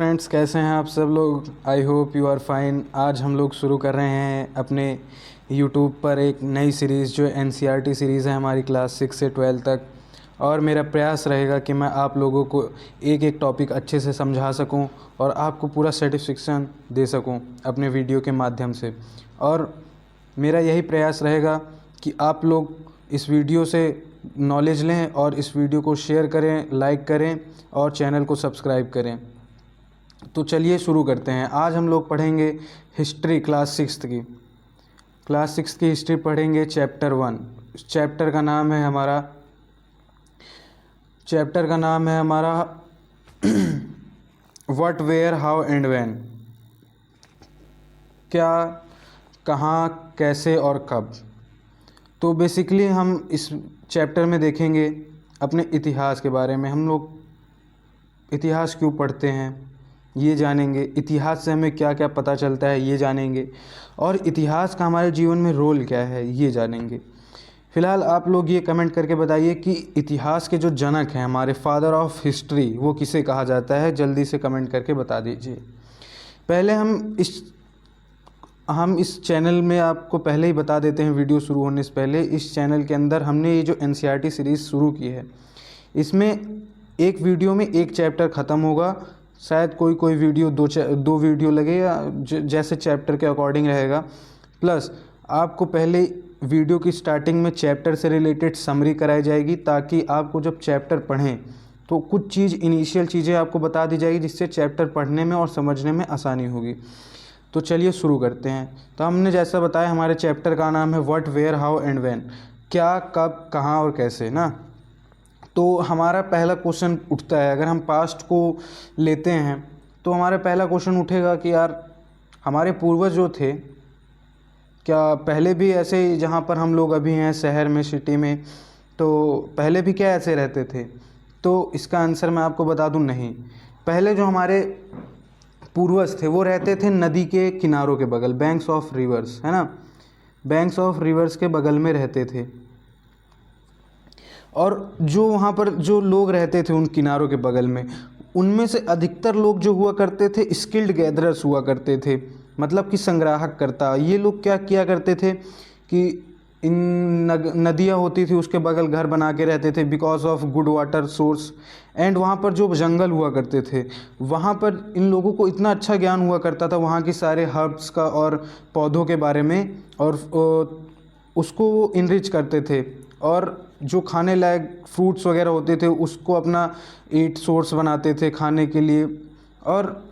Friends, कैसे हैं आप सब लोग। I hope you are fine. आज हम लोग शुरू कर रहे हैं अपने यूट्यूब पर एक नई सीरीज़ जो एनसीईआरटी सीरीज़ है हमारी क्लास 6 से 12 तक। और मेरा प्रयास रहेगा कि मैं आप लोगों को एक एक टॉपिक अच्छे से समझा सकूं और आपको पूरा सेटिस्फेक्शन दे सकूं अपने वीडियो के माध्यम से। और मेरा यही प्रयास रहेगा कि आप लोग इस वीडियो से नॉलेज लें और इस वीडियो को शेयर करें, लाइक करें और चैनल को सब्सक्राइब करें। तो चलिए शुरू करते हैं। आज हम लोग पढ़ेंगे हिस्ट्री क्लास 6 की। क्लास 6 की हिस्ट्री पढ़ेंगे चैप्टर 1। चैप्टर का नाम है हमारा what, where, how and when. क्या, कहाँ, कैसे और कब। तो बेसिकली हम इस चैप्टर में देखेंगे अपने इतिहास के बारे में। हम लोग इतिहास क्यों पढ़ते हैं ये जानेंगे, इतिहास से हमें क्या क्या पता चलता है ये जानेंगे, और इतिहास का हमारे जीवन में रोल क्या है ये जानेंगे। फ़िलहाल आप लोग ये कमेंट करके बताइए कि इतिहास के जो जनक हैं, हमारे फादर ऑफ हिस्ट्री, वो किसे कहा जाता है। जल्दी से कमेंट करके बता दीजिए। पहले हम इस चैनल में आपको पहले ही बता देते हैं, वीडियो शुरू होने से पहले इस चैनल के अंदर हमने ये जो एनसीईआरटी सीरीज़ शुरू की है, इसमें एक वीडियो में एक चैप्टर ख़त्म होगा। शायद कोई वीडियो दो वीडियो लगे या जैसे चैप्टर के अकॉर्डिंग रहेगा। प्लस आपको पहले वीडियो की स्टार्टिंग में चैप्टर से रिलेटेड समरी कराई जाएगी, ताकि आपको जब चैप्टर पढ़ें तो कुछ इनिशियल चीज़ें आपको बता दी जाएगी, जिससे चैप्टर पढ़ने में और समझने में आसानी होगी। तो चलिए शुरू करते हैं। तो हमने जैसा बताया, हमारे चैप्टर का नाम है what, where, how and when. क्या, कब, कहाँ और कैसे ना। तो हमारा पहला क्वेश्चन उठता है, अगर हम पास्ट को लेते हैं तो हमारा पहला क्वेश्चन उठेगा कि यार हमारे पूर्वज जो थे, क्या पहले भी ऐसे जहाँ पर हम लोग अभी हैं शहर में, सिटी में, तो पहले भी क्या ऐसे रहते थे। तो इसका आंसर मैं आपको बता दूं, नहीं। पहले जो हमारे पूर्वज थे वो रहते थे नदी के किनारों के बगल, बैंक्स ऑफ रिवर्स, है ना। बैंक्स ऑफ रिवर्स के बगल में रहते थे। और जो वहाँ पर जो लोग रहते थे उन किनारों के बगल में, उनमें से अधिकतर लोग जो हुआ करते थे स्किल्ड गैदरर्स हुआ करते थे, मतलब कि संग्राहक करता। ये लोग क्या किया करते थे कि इन नदियाँ होती थी उसके बगल घर बना के रहते थे, because of good water source. And वहाँ पर जो जंगल हुआ करते थे, वहाँ पर इन लोगों को इतना अच्छा ज्ञान हुआ करता था वहाँ की सारे हर्ब्स का और पौधों के बारे में, और उसको वो इनरिच करते थे। और जो खाने लायक फ्रूट्स वगैरह होते थे उसको अपना ईट सोर्स बनाते थे खाने के लिए। और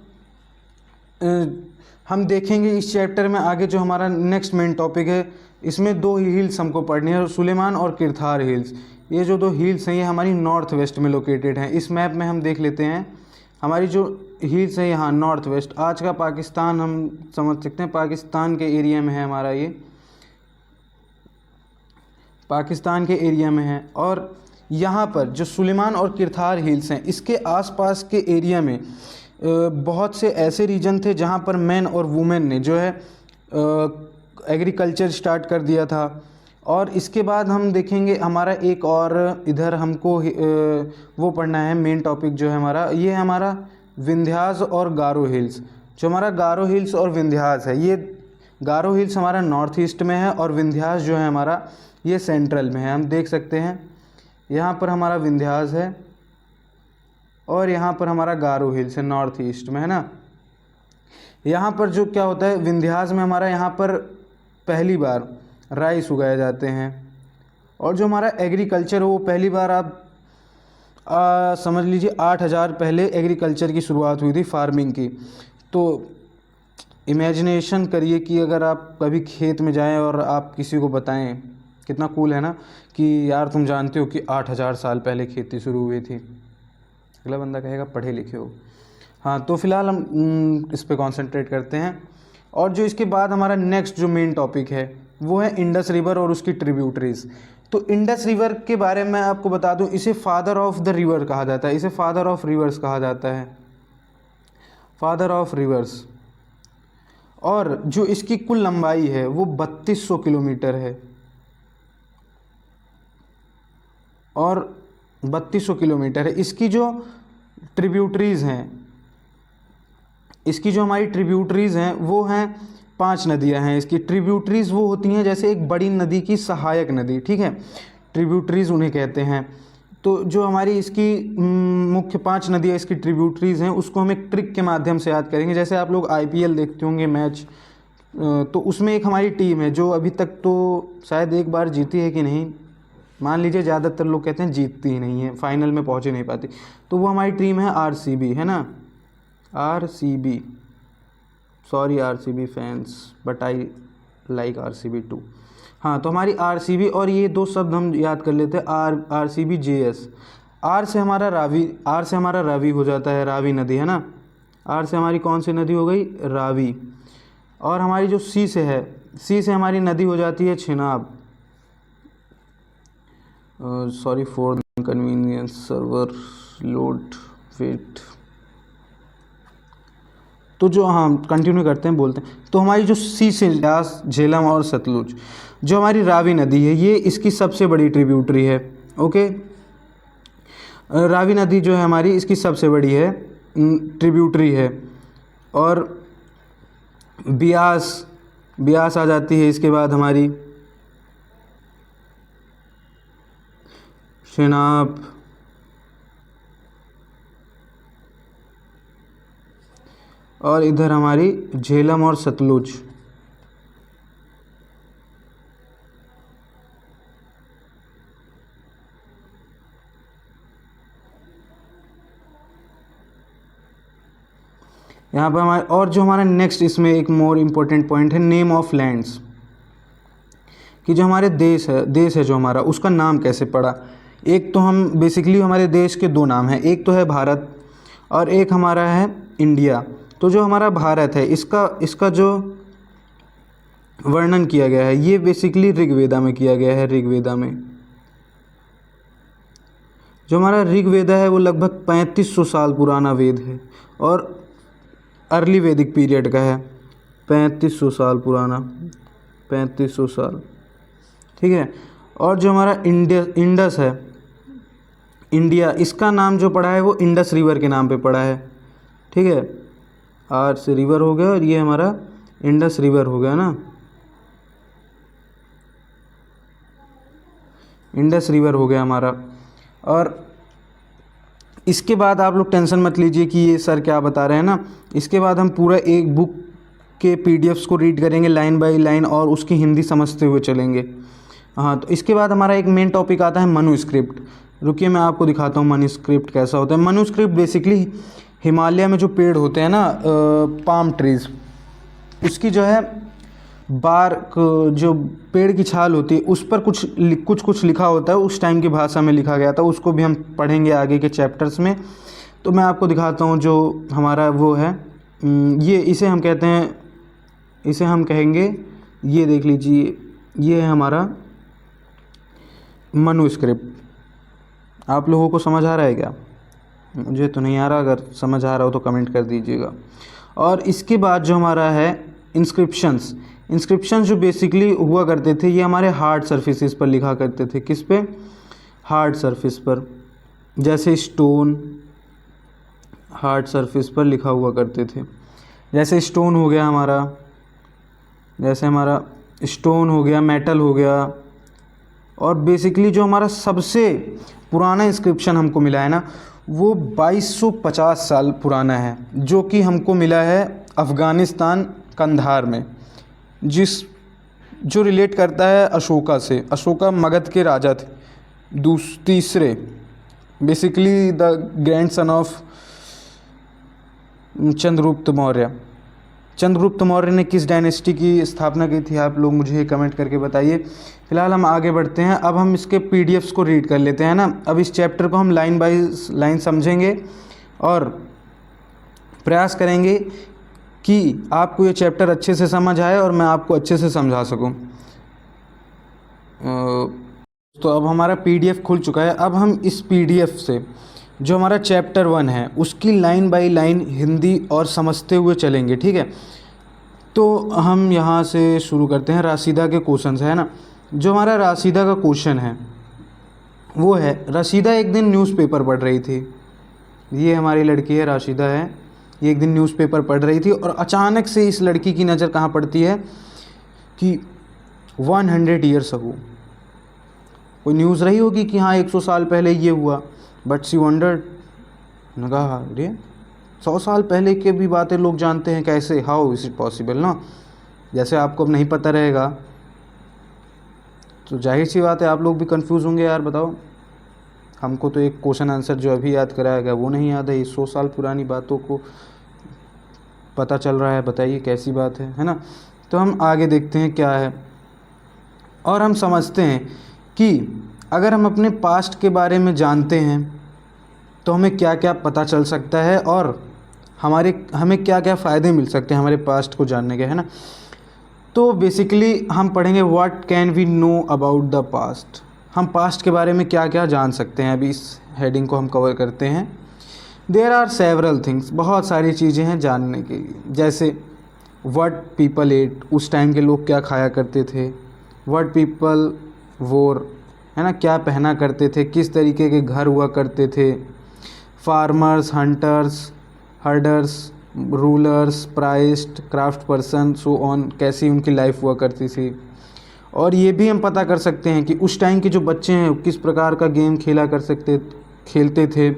हम देखेंगे इस चैप्टर में आगे जो हमारा नेक्स्ट मेन टॉपिक है, इसमें दो हिल्स हमको पढ़नी है, सुलेमान और किरथार हिल्स। ये जो दो हिल्स हैं ये हमारी नॉर्थ वेस्ट में लोकेटेड हैं। इस मैप में हम देख लेते हैं हमारी जो हिल्स हैं यहाँ नॉर्थ वेस्ट, आज का पाकिस्तान हम समझ सकते हैं, पाकिस्तान के एरिया में है हमारा, ये पाकिस्तान के एरिया में है। और यहाँ पर जो सुलेमान और किरथार हिल्स हैं, इसके आसपास के एरिया में बहुत से ऐसे रीजन थे जहाँ पर मैन और वुमेन ने जो है एग्रीकल्चर स्टार्ट कर दिया था। और इसके बाद हम देखेंगे हमारा एक और इधर हमको वो पढ़ना है, मेन टॉपिक जो है हमारा, ये है हमारा विंध्यास और गारो हिल्स। जो हमारा गारो हिल्स और विंध्यास है, ये गारो हिल्स हमारा नॉर्थ ईस्ट में है और विंध्यास जो है हमारा ये सेंट्रल में है। हम देख सकते हैं यहाँ पर हमारा विंध्यास है और यहाँ पर हमारा गारो हिल्स है नॉर्थ ईस्ट में, है ना। यहाँ पर जो क्या होता है, विंध्यास में हमारा यहाँ पर पहली बार राइस उगाए जाते हैं। और जो हमारा एग्रीकल्चर है वो पहली बार आप समझ लीजिए 8000 पहले एग्रीकल्चर की शुरुआत हुई थी, फार्मिंग की। तो इमेजिनेशन करिए कि अगर आप कभी खेत में जाएं और आप किसी को बताएं, कितना कूल है ना, कि यार तुम जानते हो कि 8000 साल पहले खेती शुरू हुई थी। अगला बंदा कहेगा पढ़े लिखे हो। हाँ, तो फिलहाल हम इस पे कंसंट्रेट करते हैं। और जो इसके बाद हमारा नेक्स्ट जो मेन टॉपिक है वो है इंडस रिवर और उसकी ट्रिब्यूटरीज। तो इंडस रिवर के बारे में आपको बता दूं, इसे फादर ऑफ द रिवर कहा जाता है, इसे फादर ऑफ रिवर्स कहा जाता है, फादर ऑफ रिवर्स। और जो इसकी कुल लंबाई है वो 3200 किलोमीटर है। और 3200 किलोमीटर है। इसकी जो ट्रिब्यूटरीज हैं इसकी जो हमारी ट्रिब्यूटरीज़ हैं वो हैं 5 नदियां हैं इसकी। ट्रिब्यूटरीज़ वो होती हैं जैसे एक बड़ी नदी की सहायक नदी, ठीक है, ट्रिब्यूटरीज़ उन्हें कहते हैं। तो जो हमारी इसकी मुख्य 5 नदियाँ इसकी ट्रिब्यूटरीज़ हैं उसको हम एक ट्रिक के माध्यम से याद करेंगे। जैसे आप लोग IPL देखते होंगे मैच, तो उसमें एक हमारी टीम है जो अभी तक तो शायद एक बार जीती है कि नहीं, मान लीजिए ज़्यादातर लोग कहते हैं जीतती ही नहीं है, फाइनल में पहुँच ही नहीं पाती, तो वो हमारी टीम है RCB, है ना, RCB, sorry RCB fans but I like RCB too. हाँ, तो हमारी RCB, और ये 2 शब्द हम याद कर लेते हैं, RCB JS। आर से हमारा रावी हो जाता है, रावी नदी, है ना, आर से हमारी कौन सी नदी हो गई, रावी। और हमारी जो सी से हमारी नदी हो जाती है Chenab. Sorry for inconvenience, server load wait. तो जो हम कंटिन्यू करते हैं, बोलते हैं, तो हमारी जो सी से व्यास, झेलम और सतलुज, जो हमारी रावी नदी है, ये इसकी सबसे बड़ी ट्रिब्यूटरी है। ओके, रावी नदी जो है हमारी इसकी सबसे बड़ी है ट्रिब्यूटरी है। और ब्यास आ जाती है इसके बाद हमारी, चेनाब, और इधर हमारी झेलम और सतलुज। यहाँ पर हमारे, और जो हमारा नेक्स्ट इसमें एक मोर इम्पोर्टेंट पॉइंट है, नेम ऑफ लैंड्स, कि जो हमारे देश है जो हमारा, उसका नाम कैसे पड़ा। एक तो हम बेसिकली हमारे देश के 2 नाम हैं, एक तो है भारत और एक हमारा है इंडिया। तो जो हमारा भारत है इसका जो वर्णन किया गया है ये बेसिकली ऋग्वेदा में किया गया है। ऋग्वेदा में जो हमारा ऋग्वेदा है वो लगभग 3500 साल पुराना वेद है और अर्ली वैदिक पीरियड का है। 3500 साल पुराना, 3500 साल, ठीक है। और जो हमारा इंडस है, इंडिया, इसका नाम जो पड़ा है वो इंडस रिवर के नाम पे पड़ा है, ठीक है। आर से रिवर हो गया और ये हमारा इंडस रिवर हो गया ना, इंडस रिवर हो गया हमारा। और इसके बाद आप लोग टेंशन मत लीजिए कि ये सर क्या बता रहे हैं ना, इसके बाद हम पूरा एक बुक के PDFs को रीड करेंगे लाइन बाय लाइन और उसकी हिंदी समझते हुए चलेंगे। हाँ, तो इसके बाद हमारा एक मेन टॉपिक आता है मनुस्क्रिप्ट। रुकिए मैं आपको दिखाता हूँ मनुस्क्रिप्ट कैसा होता है। मनुस्क्रिप्ट बेसिकली हिमालय में जो पेड़ होते हैं ना, पाम ट्रीज़, उसकी जो है बार्क, जो पेड़ की छाल होती है उस पर कुछ लिखा होता है, उस टाइम की भाषा में लिखा गया था, उसको भी हम पढ़ेंगे आगे के चैप्टर्स में। तो मैं आपको दिखाता हूँ जो हमारा वो है, ये इसे हम कहते हैं, इसे हम कहेंगे, ये देख लीजिए, ये है हमारा मनुस्क्रिप्ट। आप लोगों को समझ आ रहा है क्या? मुझे तो नहीं आ रहा, अगर समझ आ रहा हो तो कमेंट कर दीजिएगा। और इसके बाद जो हमारा है इंस्क्रिप्शंस जो बेसिकली हुआ करते थे, ये हमारे हार्ड सरफेसेस पर लिखा करते थे। किस पे? हार्ड सरफेस पर, जैसे स्टोन, हार्ड सरफेस पर लिखा हुआ करते थे। जैसे स्टोन हो गया हमारा, जैसे हमारा स्टोन हो गया, मेटल हो गया। और बेसिकली जो हमारा सबसे पुराना इंस्क्रिप्शन हमको मिला है ना, वो 2250 साल पुराना है, जो कि हमको मिला है अफ़गानिस्तान कंधार में, जो रिलेट करता है अशोका से। अशोका मगध के राजा थे, तीसरे, basically the grand son of Chandragupta Maurya. Chandragupta Maurya ने किस डायनेस्टी की स्थापना की थी, आप लोग मुझे कमेंट करके बताइए। फिलहाल हम आगे बढ़ते हैं, अब हम इसके PDFs को रीड कर लेते हैं ना। अब इस चैप्टर को हम लाइन बाय लाइन समझेंगे और प्रयास करेंगे कि आपको ये चैप्टर अच्छे से समझ आए और मैं आपको अच्छे से समझा सकूं। तो अब हमारा PDF खुल चुका है। अब हम इस PDF से जो हमारा चैप्टर 1 है उसकी लाइन बाय लाइन हिंदी और समझते हुए चलेंगे, ठीक है। तो हम यहाँ से शुरू करते हैं, राशिदा के क्वेश्चन है ना। जो हमारा राशिदा का क्वेश्चन है वो है, राशिदा एक दिन न्यूज़पेपर पढ़ रही थी। ये हमारी लड़की है, राशिदा है, ये एक दिन न्यूज़पेपर पढ़ रही थी और अचानक से इस लड़की की नज़र कहाँ पड़ती है कि 100 ईयर्स अगो, कोई न्यूज़ रही होगी कि हाँ 100 साल पहले ये हुआ, बट सी वंडर्ड, ने कहा अरे 100 साल पहले के भी बातें लोग जानते हैं, कैसे, हाउ इज़ इट पॉसिबल ना। जैसे आपको अब नहीं पता रहेगा तो जाहिर सी बात है आप लोग भी कंफ्यूज होंगे, यार बताओ, हमको तो एक क्वेश्चन आंसर जो अभी याद कराया गया वो नहीं याद है, 100 साल पुरानी बातों को पता चल रहा है, बताइए कैसी बात है ना। तो हम आगे देखते हैं क्या है, और हम समझते हैं कि अगर हम अपने पास्ट के बारे में जानते हैं तो हमें क्या क्या पता चल सकता है और हमें क्या क्या फ़ायदे मिल सकते हैं हमारे पास्ट को जानने के, है ना। तो बेसिकली हम पढ़ेंगे what can we know about the past, हम पास्ट के बारे में क्या क्या जान सकते हैं, अभी इस हेडिंग को हम कवर करते हैं। देयर आर सेवरल थिंग्स, बहुत सारी चीज़ें हैं जानने के लिए, जैसे व्हाट पीपल एट, उस टाइम के लोग क्या खाया करते थे, व्हाट पीपल वोर, है ना, क्या पहना करते थे, किस तरीके के घर हुआ करते थे, farmers, hunters, herders, rulers, priest, craft person, so on, कैसी उनकी लाइफ हुआ करती थी। और ये भी हम पता कर सकते हैं कि उस टाइम के जो बच्चे हैं किस प्रकार का गेम खेलते थे,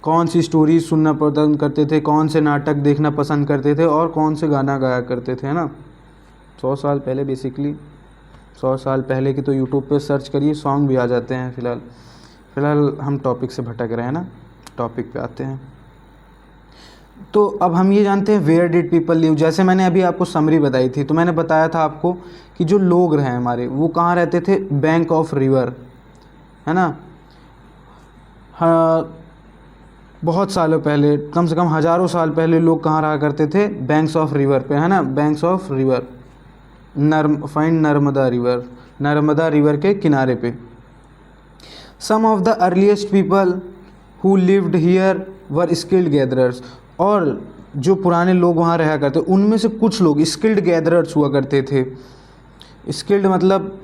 कौन सी स्टोरी सुनना पसंद करते थे, कौन से नाटक देखना पसंद करते थे और कौन से गाना गाया करते थे, है ना। 100 साल पहले, बेसिकली 100 साल पहले की तो यूट्यूब पे सर्च करिए, सॉन्ग भी आ जाते हैं। फ़िलहाल हम टॉपिक से भटक रहे हैं ना, टॉपिक पे आते हैं। तो अब हम ये जानते हैं वेयर डिड पीपल लिव, जैसे मैंने अभी आपको समरी बताई थी, तो मैंने बताया था आपको कि जो लोग रहे हमारे वो कहाँ रहते थे, बैंक ऑफ रिवर, है ना। हाँ, बहुत सालों पहले, कम से कम हज़ारों साल पहले लोग कहाँ रहा करते थे, बैंक्स ऑफ रिवर पे, है ना, banks of river, Narmada river, Narmada river के किनारे पे। Some of the earliest people who lived here were skilled gatherers, और जो पुराने लोग वहाँ रहा करते उनमें से कुछ लोग स्किल्ड गैदरर्स हुआ करते थे। स्किल्ड मतलब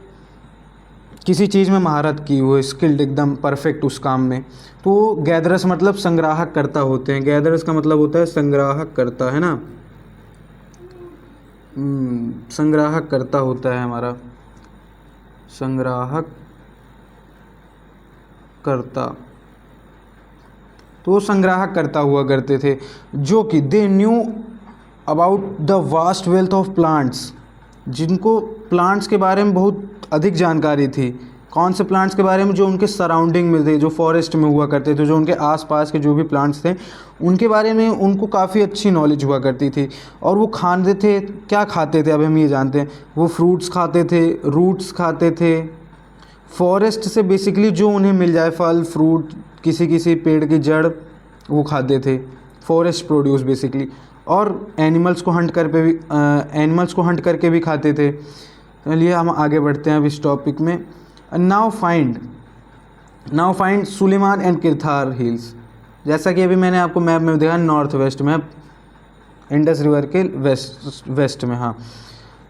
किसी चीज़ में महारत की हुई, स्किल्ड एकदम परफेक्ट उस काम में। तो गैदरर्स मतलब संग्राहक करता होते हैं, गैदरर्स का मतलब होता है संग्राहक करता, है ना, संग्राहक करता होता है हमारा, संग्राहक करता, तो वो संग्राहक करता हुआ करते थे, जो कि they knew about the vast wealth of plants, जिनको प्लांट्स के बारे में बहुत अधिक जानकारी थी। कौन से प्लांट्स के बारे में, जो उनके सराउंडिंग में थे, जो फॉरेस्ट में हुआ करते थे, जो उनके आसपास के जो भी प्लांट्स थे उनके बारे में उनको काफ़ी अच्छी नॉलेज हुआ करती थी। और वो खाते थे, क्या खाते थे अब हम ये जानते हैं, वो फ्रूट्स खाते थे, रूट्स खाते थे, फॉरेस्ट से बेसिकली जो उन्हें मिल जाए, फल फ्रूट, किसी पेड़ की जड़, वो खाते थे, फॉरेस्ट प्रोड्यूस बेसिकली। और एनिमल्स को हंट करके भी खाते थे। चलिए हम आगे बढ़ते हैं अब इस टॉपिक में। Now find Sulaiman and Kirthar hills, जैसा कि अभी मैंने आपको मैप में देखा, नॉर्थ वेस्ट में, इंडस रिवर के वेस्ट में, हाँ।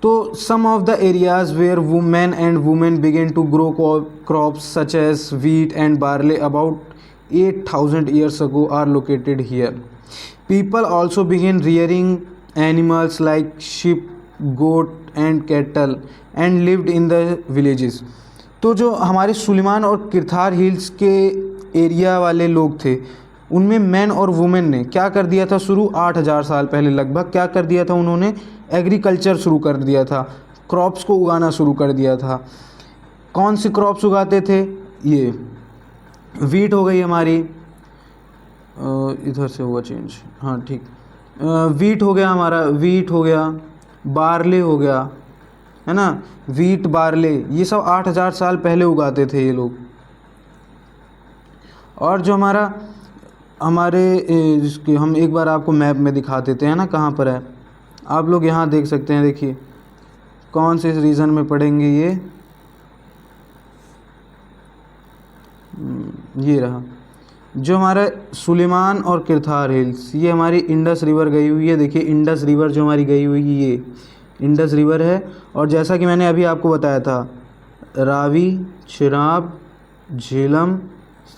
तो some of the areas where women and women began to grow crops such as wheat and barley about 8,000 years ago are located here. People also began rearing animals like sheep, goat and cattle and lived in the villages. तो जो हमारे सुलेमान और किरथार hills के area वाले लोग थे उनमें man और वुमेन ने क्या कर दिया था शुरू, 8,000 साल पहले लगभग क्या कर दिया था उन्होंने, एग्रीकल्चर शुरू कर दिया था, क्रॉप्स को उगाना शुरू कर दिया था। कौन सी क्रॉप्स उगाते थे, ये वीट हो गई हमारी, इधर से हुआ चेंज, हाँ ठीक, वीट हो गया हमारा, वीट हो गया, बार्ले हो गया, है ना, वीट बार्ले, ये सब 8,000 साल पहले उगाते थे ये लोग। और जो इसके हम एक बार आपको मैप में दिखा देते हैं ना, कहाँ पर है, आप लोग यहाँ देख सकते हैं, देखिए कौन से रीजन में पड़ेंगे ये रहा जो हमारा सुलेमान और किरथार हिल्स, ये हमारी इंडस रिवर गई हुई है, देखिए इंडस रिवर जो हमारी गई हुई है ये इंडस रिवर है। और जैसा कि मैंने अभी आपको बताया था, रावी, चिनाब, झेलम,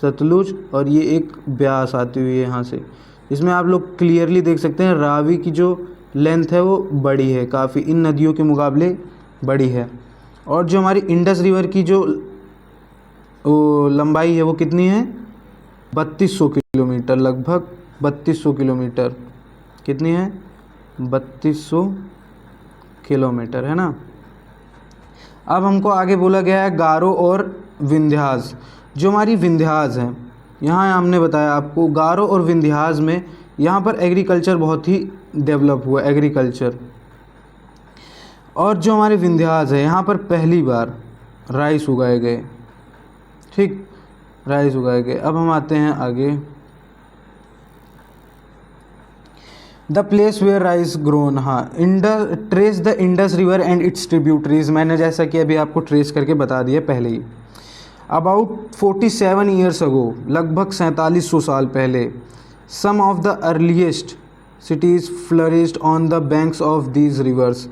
सतलुज और ये एक ब्यास आती हुई है यहाँ से, इसमें आप लोग क्लियरली देख सकते हैं रावी की जो लेंथ है वो बड़ी है, काफ़ी इन नदियों के मुकाबले बड़ी है। और जो हमारी इंडस रिवर की जो लंबाई है वो कितनी है, 3200 किलोमीटर, लगभग 3200 किलोमीटर। कितनी है, 3200 किलोमीटर, है ना। अब हमको आगे बोला गया है गारो और विंध्यास। जो हमारी विंध्यास है, यहाँ हमने बताया आपको गारो और विंध्यास में यहाँ पर एग्रीकल्चर बहुत ही डेवलप हुआ, एग्रीकल्चर। और जो हमारे विंध्यास है यहाँ पर पहली बार राइस उगाए गए, ठीक, राइस उगाए गए। अब हम आते हैं आगे, the place where rice grown. हाँ, trace the Indus river and its tributaries, मैंने जैसा कि अभी आपको ट्रेस करके बता दिया पहले ही। अबाउट 47 ईयर्स अगो, लगभग 4700 साल पहले, some of the earliest cities flourished on the banks of these rivers,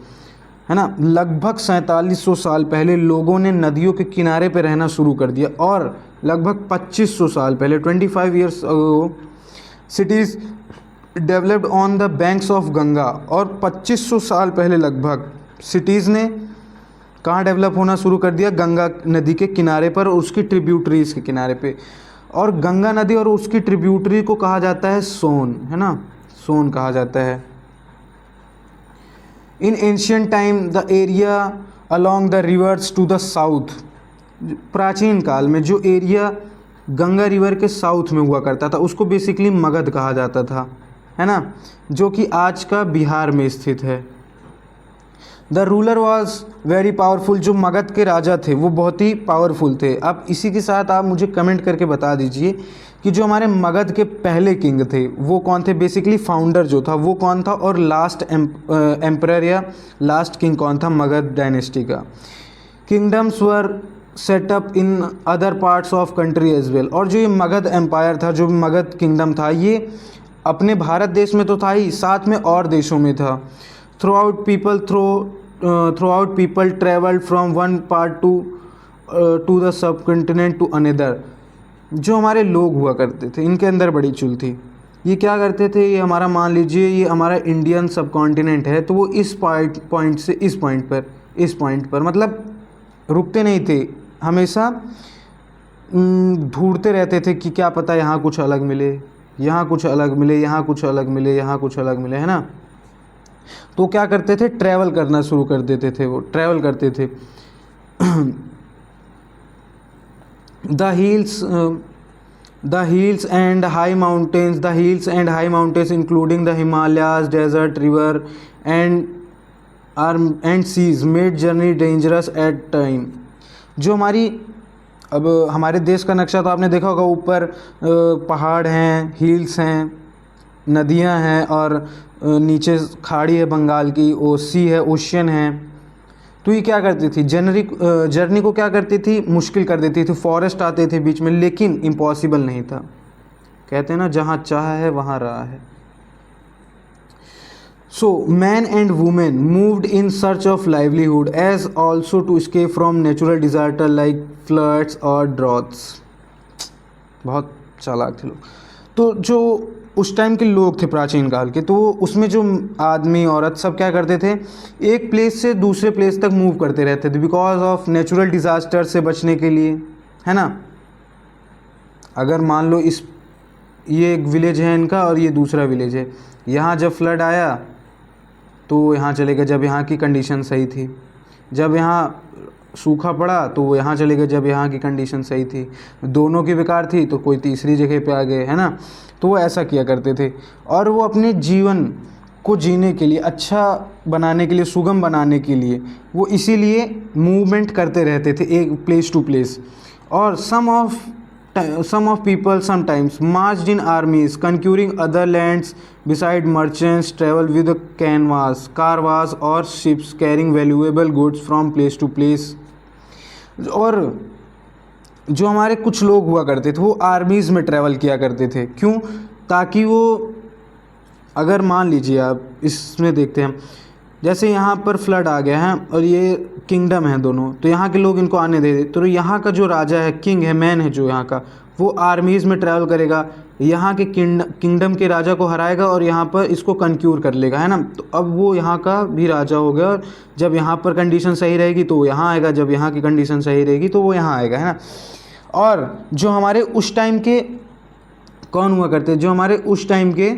है ना। लगभग 4700 साल पहले लोगों ने नदियों के किनारे पे रहना शुरू कर दिया, और लगभग 2500 साल पहले 25 years ago cities developed on the banks of Ganga, और 2500 साल पहले लगभग सिटीज़ ने कहाँ डेवलप होना शुरू कर दिया, गंगा नदी के किनारे पर और उसकी ट्रिब्यूटरीज के किनारे पे। और गंगा नदी और उसकी ट्रिब्यूटरी को कहा जाता है सोन, है ना, सोन कहा जाता है। In ancient time the area along the rivers to the south, प्राचीन काल में जो एरिया गंगा रिवर के साउथ में हुआ करता था उसको बेसिकली मगध कहा जाता था, है ना, जो कि आज का बिहार में स्थित है। The ruler was very powerful, जो मगध के राजा थे वो बहुत ही पावरफुल थे। अब इसी के साथ आप मुझे कमेंट करके बता दीजिए कि जो हमारे मगध के पहले किंग थे वो कौन थे, बेसिकली फाउंडर जो था वो कौन था, और लास्ट एम्परर या लास्ट किंग कौन था मगध डायनेस्टी का। Kingdoms were set up in other parts of country as well, और जो ये मगध एम्पायर था, जो मगध किंगडम था, ये अपने भारत देश में तो था ही, साथ में और देशों में था। Throughout people travelled from one part to the subcontinent to another. जो हमारे लोग हुआ करते थे इनके अंदर बड़ी चुल थी। ये क्या करते थे, ये हमारा मान लीजिए ये हमारा इंडियन सब कॉन्टिनेंट है, तो वो इस पॉइंट से इस पॉइंट पर मतलब रुकते नहीं थे, हमेशा ढूंढते रहते थे कि क्या पता यहाँ कुछ अलग मिले, यहाँ कुछ अलग मिले, यहाँ कुछ अलग मिले, यहाँ कुछ अलग मिले, है ना। तो क्या करते थे, ट्रैवल करना शुरू कर देते थे, वो ट्रैवल करते थे। The hills and high mountains including the Himalayas, desert, river and seas made journey dangerous at time. जो हमारी अब हमारे देश का नक्शा तो आपने देखा होगा, ऊपर पहाड़ हैं, हिल्स हैं, नदियां हैं, और नीचे खाड़ी है बंगाल की, सी है, ओशियन है। तो ये क्या करती थी, जर्नी को क्या करती थी, मुश्किल कर देती थी। फॉरेस्ट आते थे बीच में, लेकिन इम्पॉसिबल नहीं था। कहते हैं ना, जहाँ चाह है वहाँ राह है। So man and women moved in search of livelihood as also to escape from natural disaster like floods और ड्रॉट्स। बहुत चालाक थे लोग। तो जो उस टाइम के लोग थे प्राचीन काल के, तो उसमें जो आदमी औरत सब क्या करते थे, एक प्लेस से दूसरे प्लेस तक मूव करते रहते थे बिकॉज ऑफ नेचुरल डिज़ास्टर से बचने के लिए, है ना। अगर मान लो ये एक विलेज है इनका और ये दूसरा विलेज है, यहाँ जब फ्लड आया तो यहाँ चले गए जब यहाँ की कंडीशन सही थी, जब यहाँ सूखा पड़ा तो वो यहाँ चले गए जब यहाँ की कंडीशन सही थी, दोनों की बेकार थी तो कोई तीसरी जगह पे आ गए, है ना। तो वो ऐसा किया करते थे, और वो अपने जीवन को जीने के लिए, अच्छा बनाने के लिए, सुगम बनाने के लिए वो इसीलिए मूवमेंट करते रहते थे एक प्लेस टू प्लेस। और some of people sometimes marched in armies conquering other lands beside merchants travel with caravans और ships carrying valuable goods from place to place। और जो हमारे कुछ लोग हुआ करते थे वो आर्मीज़ में ट्रैवल किया करते थे, क्यों, ताकि वो, अगर मान लीजिए आप इसमें देखते हैं, जैसे यहाँ पर फ्लड आ गया है और ये किंगडम है दोनों, तो यहाँ के लोग इनको आने दे, तो यहाँ का जो राजा है, किंग है, मैन है जो यहाँ का, वो आर्मीज़ में ट्रैवल करेगा, यहाँ के किंगडम के राजा को हराएगा और यहाँ पर इसको कंक्यूर कर लेगा, है ना। तो अब वो यहाँ का भी राजा हो गया, और जब यहाँ पर कंडीशन सही रहेगी तो वो यहाँ आएगा, जब यहाँ की कंडीशन सही रहेगी तो वो यहाँ आएगा, है ना। और जो हमारे उस टाइम के कौन हुआ करते, जो हमारे उस टाइम के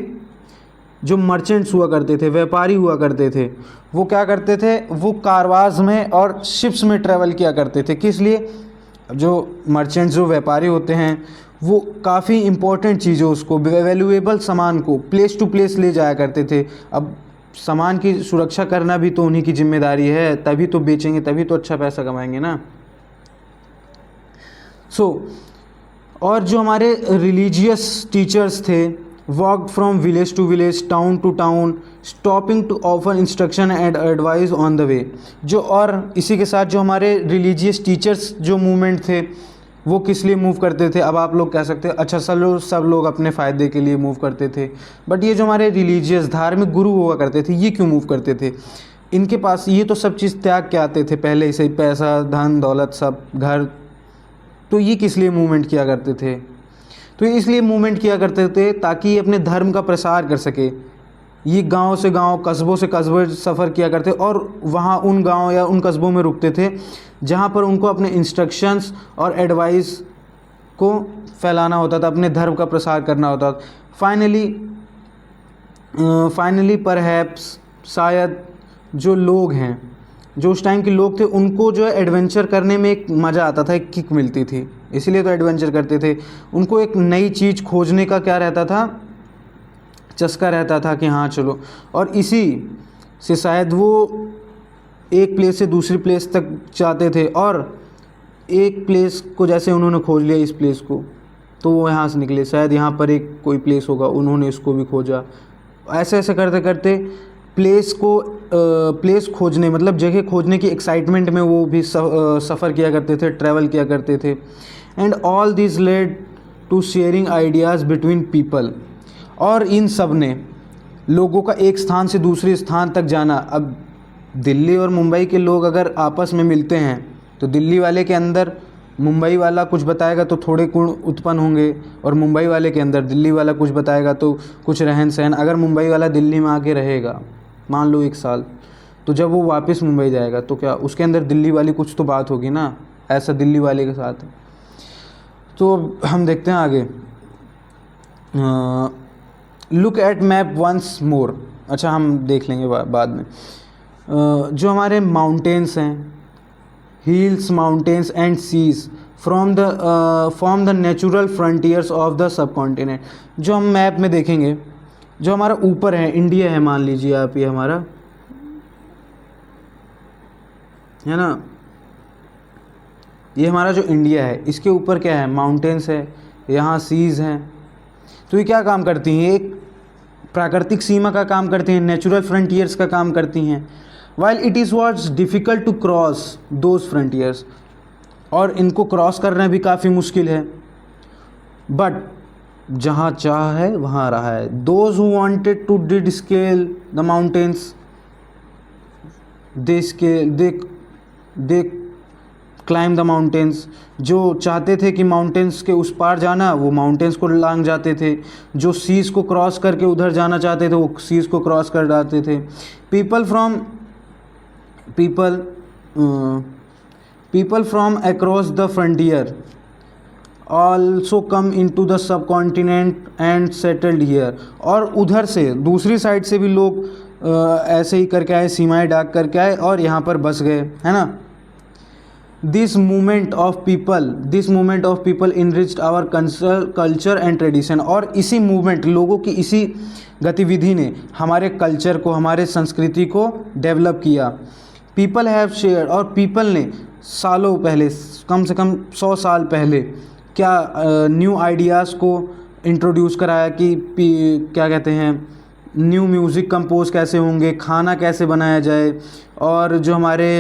जो मर्चेंट्स हुआ करते थे, व्यापारी हुआ करते थे, वो क्या करते थे, वो कारवाज में और शिप्स में ट्रैवल किया करते थे। किस लिए? जो मर्चेंट्स, जो व्यापारी होते हैं, वो काफ़ी इंपॉर्टेंट चीज़ों, उसको वैल्यूएबल सामान को प्लेस टू प्लेस ले जाया करते थे। अब सामान की सुरक्षा करना भी तो उन्हीं की जिम्मेदारी है, तभी तो बेचेंगे, तभी तो अच्छा पैसा कमाएंगे ना। और जो हमारे रिलीजियस टीचर्स थे, walk from village to village, town to town, stopping to offer instruction and advice on the way. जो और इसी के साथ जो हमारे रिलीजियस टीचर्स जो मूवमेंट थे, वो किस लिए मूव करते थे? अब आप लोग कह सकते हैं अच्छा सब लोग अपने फ़ायदे के लिए मूव करते थे, बट ये जो हमारे रिलीजियस धार्मिक गुरु हुआ करते थे, ये क्यों मूव करते थे? इनके पास ये तो सब चीज़ त्याग के आते थे पहले से, पैसा, धन दौलत, सब, घर। तो ये किस लिए मूवमेंट किया करते थे? तो इसलिए मूवमेंट किया करते थे ताकि ये अपने धर्म का प्रसार कर सके। ये गांव से गांव, कस्बों से कस्बे सफ़र किया करते और वहाँ उन गांव या उन कस्बों में रुकते थे जहाँ पर उनको अपने इंस्ट्रक्शंस और एडवाइस को फैलाना होता था, अपने धर्म का प्रसार करना होता था। फाइनली परहैप्स, शायद जो लोग हैं, जो उस टाइम के लोग थे, उनको जो है एडवेंचर करने में एक मज़ा आता था, एक किक मिलती थी, इसीलिए तो एडवेंचर करते थे। उनको एक नई चीज़ खोजने का क्या रहता था, चस्का रहता था कि हाँ चलो, और इसी से शायद वो एक प्लेस से दूसरी प्लेस तक जाते थे, और एक प्लेस को जैसे उन्होंने खोज लिया, इस प्लेस को, तो वो यहाँ से निकले, शायद यहाँ पर एक कोई प्लेस होगा, उन्होंने इसको भी खोजा। ऐसे ऐसे करते करते प्लेस खोजने, मतलब जगह खोजने की एक्साइटमेंट में वो भी सफ़र किया करते थे, ट्रैवल किया करते थे। And all this led to sharing ideas between people. और इन सब ने लोगों का एक स्थान से दूसरे स्थान तक जाना। अब दिल्ली और मुंबई के लोग अगर आपस में मिलते हैं तो दिल्ली वाले के अंदर मुंबई वाला कुछ बताएगा तो थोड़े गुण उत्पन्न होंगे, और मुंबई वाले के अंदर दिल्ली वाला कुछ बताएगा तो कुछ रहन सहन। अगर मुंबई वाला दिल्ली में आके रहेगा मान लो 1 साल, तो जब वो वापस मुंबई जाएगा तो क्या उसके अंदर दिल्ली वाली कुछ तो बात होगी ना, ऐसा दिल्ली वाले के साथ। तो हम देखते हैं आगे। Look at map once more. अच्छा, हम देख लेंगे बाद में। जो हमारे माउंटेन्स हैं, hills, mountains and seas form the natural frontiers of the subcontinent. जो हम मैप में देखेंगे, जो हमारा ऊपर है, इंडिया है मान लीजिए आप, ये हमारा है ना, ये हमारा जो इंडिया है, इसके ऊपर क्या है, माउंटेन्स है, यहाँ सीज हैं। तो ये क्या काम करती हैं, एक प्राकृतिक सीमा का काम करती हैं, नेचुरल फ्रंटियर्स का काम करती हैं। While it is was difficult to cross those frontiers, और इनको क्रॉस करना भी काफ़ी मुश्किल है, बट जहाँ चाह है वहाँ रहा है। Those who wanted to did scale the mountains, they climb the mountains. जो चाहते थे कि माउंटेन्स के उस पार जाना, वो माउंटेन्स को लांग जाते थे। जो सीज़ को क्रॉस करके उधर जाना चाहते थे, वो सीज़ को क्रॉस कर जाते थे। people from across the frontier also come into the subcontinent and settled here। और उधर से दूसरी साइड से भी लोग ऐसे ही करके आए, सीमाएं डाक करके आए और यहाँ पर बस गए, है ना। This movement of people enriched our culture and tradition. और इसी मूवमेंट, लोगों की इसी गतिविधि ने हमारे कल्चर को, हमारे संस्कृति को डेवलप किया। पीपल हैव शेयर, और पीपल ने सालों पहले, कम से कम 100 साल पहले, क्या न्यू आइडियाज़ को इंट्रोड्यूस कराया कि क्या कहते हैं, न्यू म्यूज़िक कंपोज कैसे होंगे, खाना कैसे बनाया जाए, और जो हमारे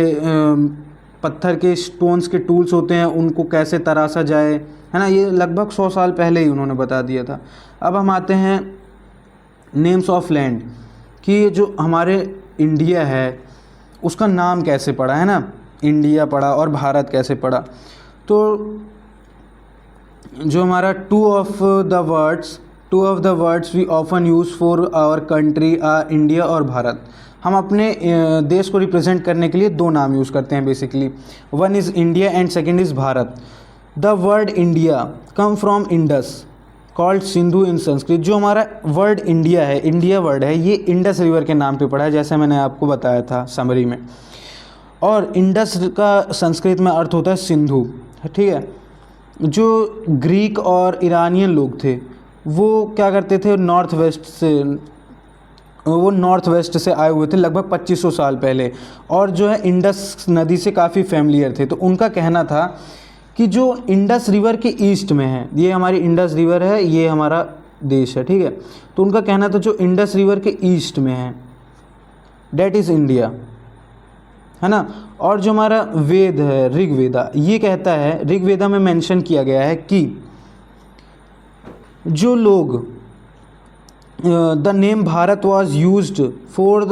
पत्थर के स्टोन्स के टूल्स होते हैं उनको कैसे तराशा जाए, है ना। ये लगभग 100 साल पहले ही उन्होंने बता दिया था। अब हम आते हैं नेम्स ऑफ लैंड, कि ये जो हमारे इंडिया है उसका नाम कैसे पड़ा, है ना। इंडिया पड़ा और भारत कैसे पड़ा। तो जो हमारा 2 of the words two of the words we often use for our country are India और भारत। हम अपने देश को रिप्रेजेंट करने के लिए दो नाम यूज़ करते हैं basically, one is India and second is Bharat. The word India come from Indus called Sindhu in Sanskrit. जो हमारा वर्ड इंडिया है, इंडिया वर्ड है, ये इंडस रिवर के नाम पे पड़ा है, जैसे मैंने आपको बताया था समरी में। और इंडस का संस्कृत में अर्थ होता है सिंधु, ठीक है। जो ग्रीक और ईरानियन लोग थे वो क्या करते थे, नॉर्थ वेस्ट से आए हुए थे लगभग 2500 साल पहले, और जो है इंडस नदी से काफ़ी फैमिलियर थे। तो उनका कहना था कि जो इंडस रिवर के ईस्ट में है, ये हमारी इंडस रिवर है, ये हमारा देश है, ठीक है। तो उनका कहना था जो इंडस रिवर के ईस्ट में है डेट इज़ इंडिया, है ना। और जो हमारा वेद है ऋग्वेदा, ये कहता है, ऋग्वेदा में मेंशन किया गया है कि जो लोग the name Bharat was used for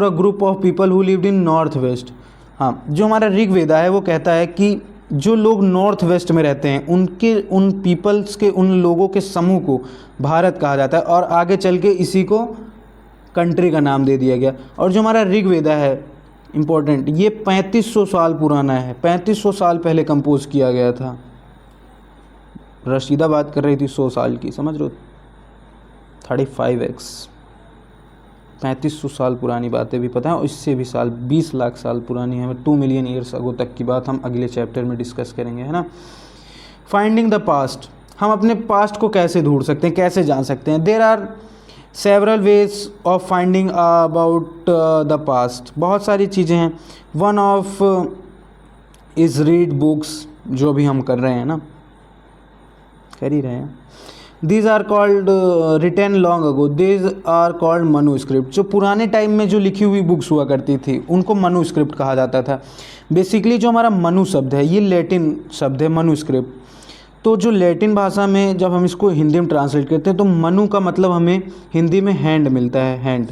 a group of people who lived in north west. हाँ, जो हमारा ऋग्वेदा है वो कहता है कि जो लोग नॉर्थ वेस्ट में रहते हैं उन पीपल्स के, उन लोगों के समूह को भारत कहा जाता है, और आगे चल के इसी को कंट्री का नाम दे दिया गया। और जो हमारा ऋग्वेदा है इम्पोर्टेंट, ये 3500 साल पुराना है, 3500 साल पहले कंपोज किया गया था। रशीदा बात कर रही थी 100 साल की, समझ रहे हो, 35x 3500 साल पुरानी बातें भी पता है, और इससे भी साल 20 लाख साल पुरानी है, 2 मिलियन ईयर्स अगो तक की बात हम अगले चैप्टर में डिस्कस करेंगे, है ना। फाइंडिंग द पास्ट, हम अपने पास्ट को कैसे ढूंढ सकते हैं, कैसे जान सकते हैं। There are several ways of finding about the past, बहुत सारी चीज़ें हैं। One of is read books, जो भी हम कर रहे हैं ना, कर ही रहे हैं। These are called written long ago, these are called manuscript. जो पुराने टाइम में जो लिखी हुई बुक्स हुआ करती थी उनको मनुस्क्रिप्ट कहा जाता था। बेसिकली जो हमारा मनु शब्द है ये लैटिन शब्द है, मनुस्क्रिप्ट। तो जो लैटिन भाषा में जब हम इसको हिंदी में ट्रांसलेट करते हैं तो मनु का मतलब हमें हिंदी में हैंड मिलता है, हैंड।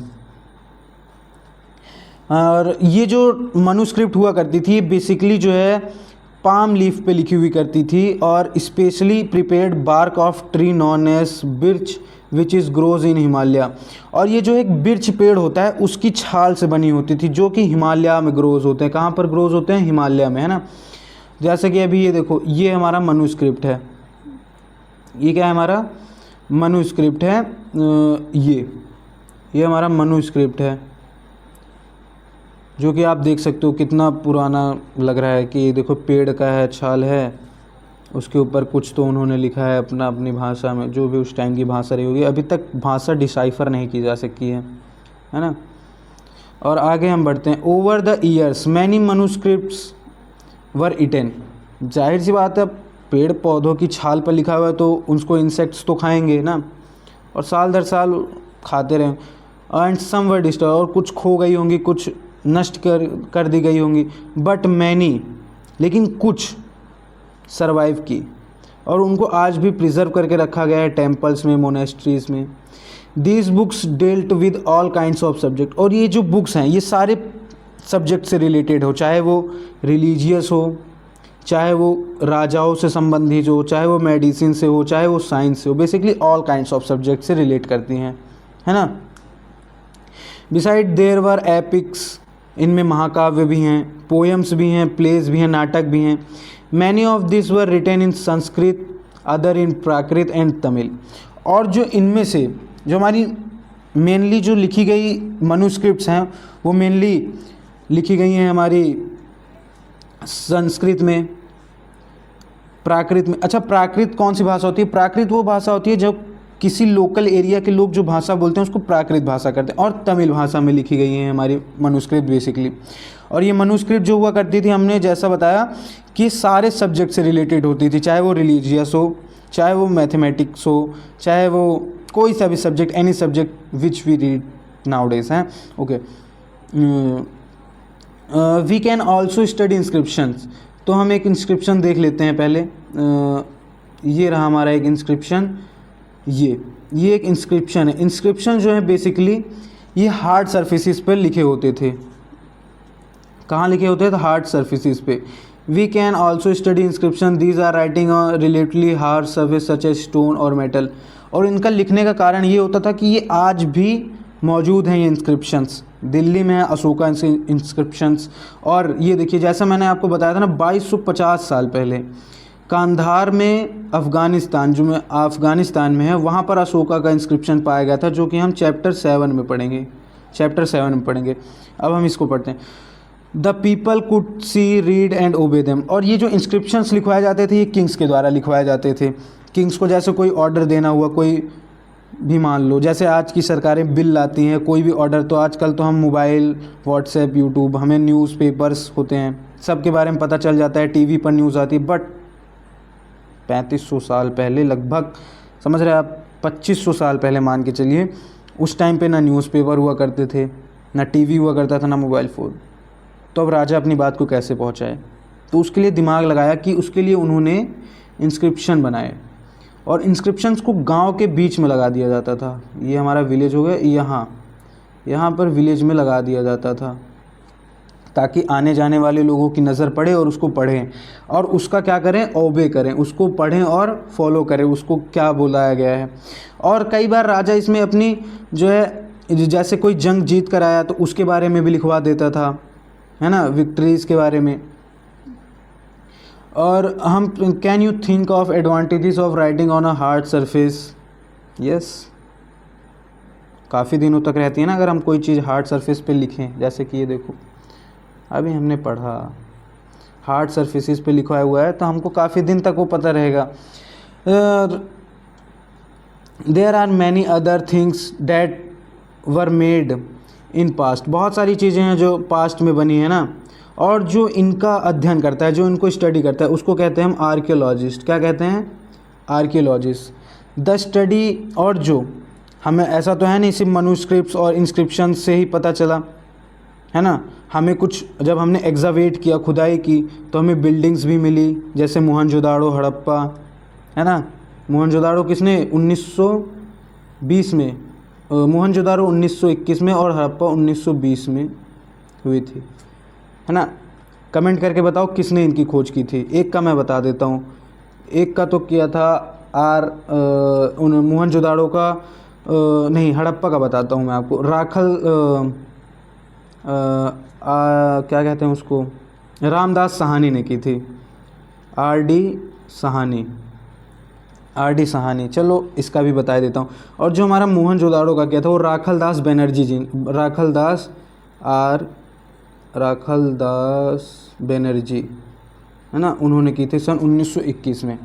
और ये जो मनुस्क्रिप्ट हुआ करती थी ये बेसिकली जो है पाम लीफ पे लिखी हुई करती थी, और specially prepared bark of tree known as birch which is grows in Himalaya. और ये जो एक बिर्च पेड़ होता है उसकी छाल से बनी होती थी, जो कि हिमालय में ग्रोज होते हैं। कहाँ पर ग्रोज होते हैं, हिमालय में, है ना। जैसे कि अभी ये देखो, ये हमारा मनुस्क्रिप्ट है, ये क्या है, हमारा मनुस्क्रिप्ट है। ये हमारा मनुस्क्रिप्ट है, जो कि आप देख सकते हो कितना पुराना लग रहा है। कि देखो पेड़ का है, छाल है, उसके ऊपर कुछ तो उन्होंने लिखा है अपनी भाषा में, जो भी उस टाइम की भाषा रही होगी। अभी तक भाषा डिसाइफर नहीं की जा सकी है ना। और आगे हम बढ़ते हैं। Over the years many manuscripts were written. जाहिर सी बात है, पेड़ पौधों की छाल पर लिखा हुआ है तो उसको इंसेक्ट्स तो खाएंगे ना, और साल दर साल खाते रहे। एंड सम वर डिस्टर्ब, और कुछ खो गई होंगी, कुछ नष्ट कर दी गई होंगी। बट मैनी, लेकिन कुछ सरवाइव की, और उनको आज भी प्रिजर्व करके रखा गया है टेम्पल्स में, मोनेस्ट्रीज़ में। These books dealt with all kinds of subject. और ये जो बुक्स हैं ये सारे सब्जेक्ट से रिलेटेड हो, चाहे वो रिलीजियस हो, चाहे वो राजाओं से संबंधित हो, चाहे वो मेडिसिन से हो, चाहे वो साइंस से हो। Basically all kinds of subject से रिलेट करती हैं, है ना। बिसाइड देयर वर एपिक्स, इनमें महाकाव्य भी हैं, पोएम्स भी हैं, प्लेज भी हैं, नाटक भी हैं। Many of this were written in Sanskrit, other in Prakrit and Tamil. और जो इनमें से जो हमारी मेनली जो लिखी गई मनुस्क्रिप्ट्स हैं वो मेनली लिखी गई हैं हमारी संस्कृत में, प्राकृत में। अच्छा, प्राकृत कौन सी भाषा होती है? प्राकृत वो भाषा होती है जब किसी लोकल एरिया के लोग जो भाषा बोलते हैं उसको प्राकृत भाषा करते हैं। और तमिल भाषा में लिखी गई हैं हमारी मनुस्क्रिप्ट बेसिकली। और ये मनुस्क्रिप्ट जो हुआ करती थी, हमने जैसा बताया कि सारे सब्जेक्ट से रिलेटेड होती थी, चाहे वो रिलीजियस हो, चाहे वो मैथमेटिक्स हो, चाहे वो कोई सा भी subject, any subject which we read nowadays हैं। Okay, we can also study inscriptions. तो हम एक इंस्क्रिप्शन देख लेते हैं पहले। ये रहा हमारा एक इंस्क्रिप्शन, ये एक इंस्क्रिप्शन है। इंस्क्रिप्शन जो है बेसिकली ये हार्ड सरफेसिस पर लिखे होते थे। कहाँ लिखे होते थे? हार्ड सरफेसिस पे। We can also study inscription, these are writing relatively hard surface such as stone और मेटल। और इनका लिखने का कारण ये होता था कि ये आज भी मौजूद हैं, ये इंस्क्रिप्शंस दिल्ली में है, अशोका इंस्क्रिप्शंस। और ये देखिए जैसा मैंने आपको बताया था ना 2250 साल पहले कांधार में अफ़गानिस्तान, जो में अफ़गानिस्तान में है, वहाँ पर अशोका का इंस्क्रिप्शन पाया गया था, जो कि हम चैप्टर 7 में पढ़ेंगे। अब हम इसको पढ़ते हैं। The people could see, read and ओबे देम। और ये जो इंस्क्रिप्शंस लिखवाए जाते थे ये किंग्स के द्वारा लिखवाए जाते थे। किंग्स को जैसे कोई ऑर्डर देना हुआ, कोई भी मान लो जैसे आज की सरकारें बिल लाती हैं, कोई भी ऑर्डर, तो आजकल तो हम मोबाइल, व्हाट्सएप, यूट्यूब, हमें न्यूज़पेपर्स होते हैं, सब के बारे में पता चल जाता है, टीवी पर न्यूज़ आती है। बट 3500 साल पहले, लगभग समझ रहे हैं आप, 2500 साल पहले मान के चलिए, उस टाइम पे ना न्यूज़पेपर हुआ करते थे, ना टीवी हुआ करता था, ना मोबाइल फ़ोन। तो अब राजा अपनी बात को कैसे पहुंचाए? तो उसके लिए दिमाग लगाया कि उसके लिए उन्होंने इंस्क्रिप्शन बनाए, और इंस्क्रिप्शंस को गांव के बीच में लगा दिया जाता था। ये हमारा विलेज हो गया, यहाँ पर विलेज में लगा दिया जाता था, ताकि आने जाने वाले लोगों की नज़र पड़े और उसको पढ़ें, और उसका क्या करें, ओबे करें, उसको पढ़ें और फॉलो करें, उसको क्या बुलाया गया है। और कई बार राजा इसमें अपनी जो है, जैसे कोई जंग जीत कर आया तो उसके बारे में भी लिखवा देता था, है ना, विक्ट्रीज़ के बारे में। और हम, can you think of advantages of writing on a hard surface? Yes, काफ़ी दिनों तक रहती है ना अगर हम कोई चीज़ हार्ड सरफेस पे लिखें। जैसे कि ये देखो, अभी हमने पढ़ा हार्ड सरफेसेस पे लिखा हुआ है, तो हमको काफ़ी दिन तक वो पता रहेगा। There are many other things that were made in past. बहुत सारी चीज़ें हैं जो पास्ट में बनी है ना, और जो इनका अध्ययन करता है, जो इनको स्टडी करता है, उसको कहते हैं हम आर्कियोलॉजिस्ट। क्या कहते हैं? आर्कियोलॉजिस्ट। द स्टडी, और जो हमें, ऐसा तो है नहीं सिर्फ मनुस्क्रिप्ट्स और इंस्क्रिप्शन से ही पता चला, है ना, हमें कुछ, जब हमने एग्जावेट किया, खुदाई की, तो हमें बिल्डिंग्स भी मिली, जैसे मोहनजोदाड़ो, हड़प्पा, है ना। मोहनजोदाड़ो किसने? 1920 में, मोहनजोदाड़ो 1921 में, और हड़प्पा 1920 में हुई थी, है ना। कमेंट करके बताओ किसने इनकी खोज की थी। एक का मैं बता देता हूँ, एक का तो किया था मोहनजोदाड़ो का, नहीं, हड़प्पा का बताता हूँ मैं आपको। क्या कहते हैं उसको, रामदास साहनी ने की थी, आर डी सहानी। चलो इसका भी बता देता हूँ। और जो हमारा मोहनजोदाड़ो का किया था वो राखलदास बनर्जी, है ना, उन्होंने की थी सन 1921 में।